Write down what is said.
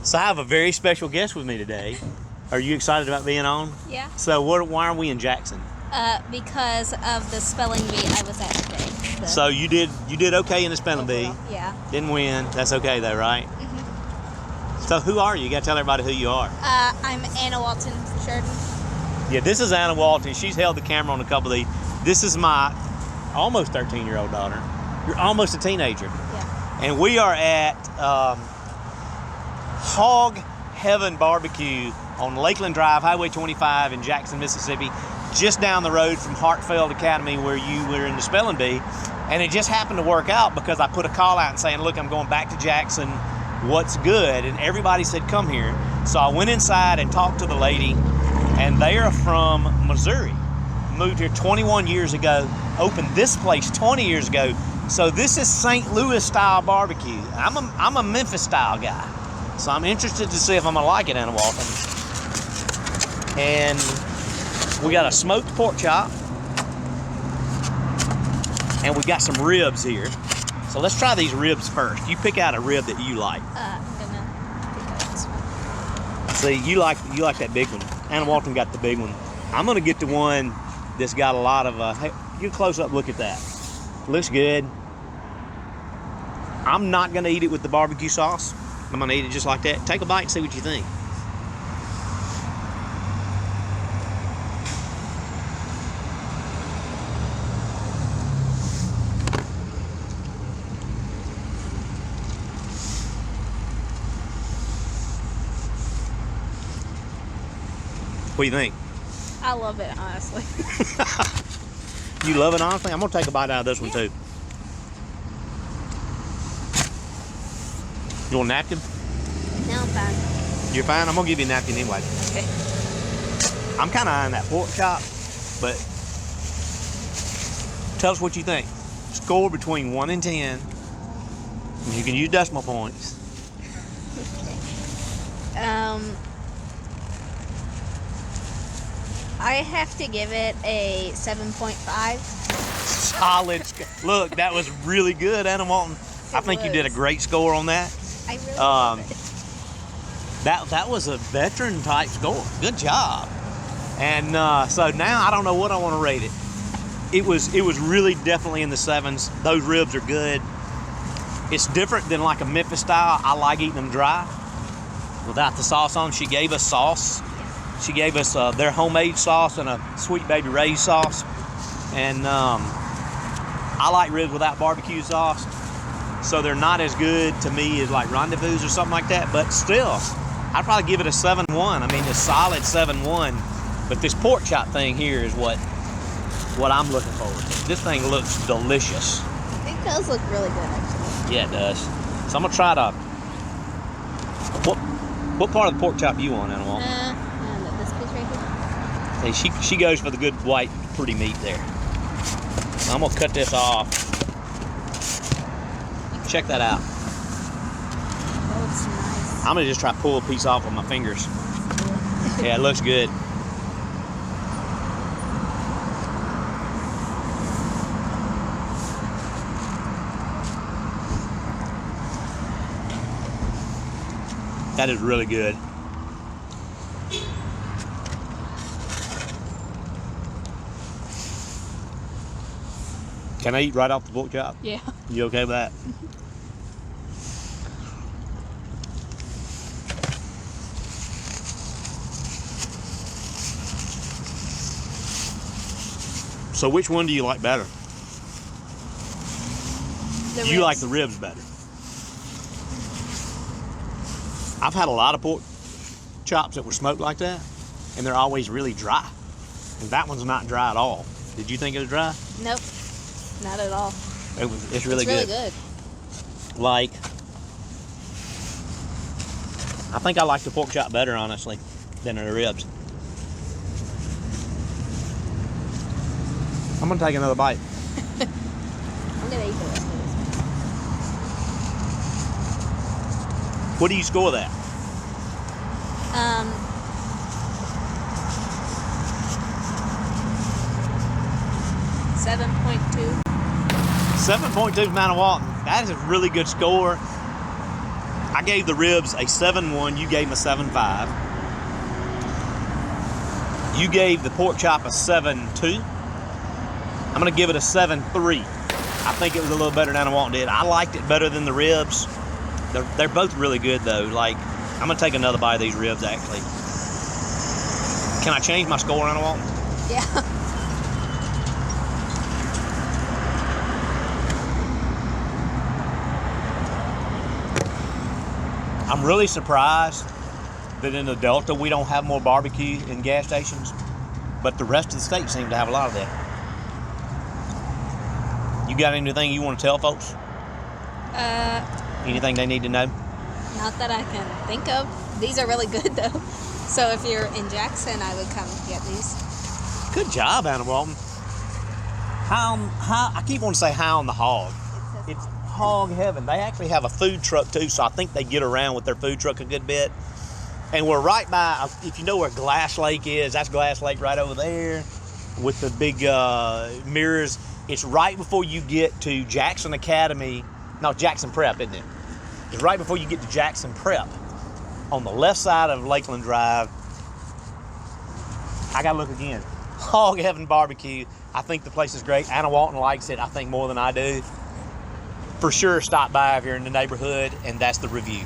So I have a very special guest with me today. Are you excited about being on? Yeah. So why are we in Jackson? Because of the spelling bee I was at today. So you did okay in the spelling bee. Yeah. Didn't win. That's okay though, right? Mm-hmm. So who are you? You got to tell everybody who you are. I'm Anna Walton Sheridan. Yeah, this is Anna Walton. She's held the camera on a couple of these. This is my almost 13-year-old daughter. You're almost a teenager. Yeah. And we are at Hog Heaven Barbecue on Lakeland Drive, Highway 25 in Jackson, Mississippi, just down the road from Hartfield Academy where you were in the spelling bee. And it just happened to work out because I put a call out and saying, look, I'm going back to Jackson. What's good? And everybody said, come here. So I went inside and talked to the lady, and they are from Missouri. Moved here 21 years ago, opened this place 20 years ago. So this is St. Louis style barbecue. I'm a Memphis style guy. So I'm interested to see if I'm gonna like it, Anna Walton. And we got a smoked pork chop. And we got some ribs here. So let's try these ribs first. You pick out a rib that you like. I'm gonna pick out this one. See, you like that big one. Anna Walton got the big one. I'm gonna get the one that's got a lot of, hey, get a close up look at that. Looks good. I'm not gonna eat it with the barbecue sauce. I'm gonna eat it just like that. Take a bite and see what you think. What do you think? I love it, honestly. You love it, honestly? I'm gonna take a bite out of this one too. You want a napkin? No, I'm fine. You're fine? I'm gonna give you a napkin anyway. Okay. I'm kinda eyeing that pork chop, but tell us what you think. Score between 1 and 10. You can use decimal points. I have to give it a 7.5. Solid. Look, that was really good, Anna Walton. I think you did a great score on that. I really love it. That was a veteran type score. Good job. And so now I don't know what I want to rate it. It was really definitely in the 7s. Those ribs are good. It's different than like a Memphis style. I like eating them dry without the sauce on. She gave us sauce. She gave us their homemade sauce and a Sweet Baby Ray's sauce. And I like ribs without barbecue sauce. So they're not as good to me as like Rendezvous or something like that. But still, I'd probably give it a 7-1. I mean, a solid 7-1. But this pork chop thing here is what I'm looking forward to. This thing looks delicious. It does look really good, actually. Yeah, it does. So I'm gonna try to. What part of the pork chop you want, Anna Walton? This piece right here. Hey, she goes for the good white, pretty meat there. I'm gonna cut this off. Check that out. That looks nice. I'm gonna just try to pull a piece off with my fingers. Yeah, it looks good. That is really good. Can I eat right off the pork chop? Yeah. You okay with that? So which one do you like better? You like the ribs better. I've had a lot of pork chops that were smoked like that, and they're always really dry. And that one's not dry at all. Did you think it was dry? Nope. Not at all. It's really good. Like, I think I like the pork chop better, honestly, than the ribs. I'm gonna take another bite. I'm gonna eat the rest of this What do you score that? one. 7.2. 7.2 from Anna Walton. That is a really good score. I gave the ribs a 7.1. You gave them a 7.5. You gave the pork chop a 7.2. I'm gonna give it a 7.3. I think it was a little better than Walton did. I liked it better than the ribs. They're both really good though. Like, I'm gonna take another bite of these ribs actually. Can I change my score on Walton? Yeah. I'm really surprised that in the Delta we don't have more barbecue in gas stations, but the rest of the state seem to have a lot of that. You got anything you want to tell folks? Anything they need to know? Not that I can think of. These are really good though. So if you're in Jackson, I would come get these. Good job, Anna Walton. I keep wanting to say high on the hog. It's hog heaven. They actually have a food truck too, so I think they get around with their food truck a good bit. And we're right by, if you know where Glass Lake is, that's Glass Lake right over there with the big mirrors. It's right before you get to Jackson Academy. No, Jackson Prep, isn't it? It's right before you get to Jackson Prep on the left side of Lakeland Drive. I gotta look again. Hog Heaven Barbecue. I think the place is great. Anna Walton likes it, I think, more than I do. For sure, stop by if you're in the neighborhood, and that's the review.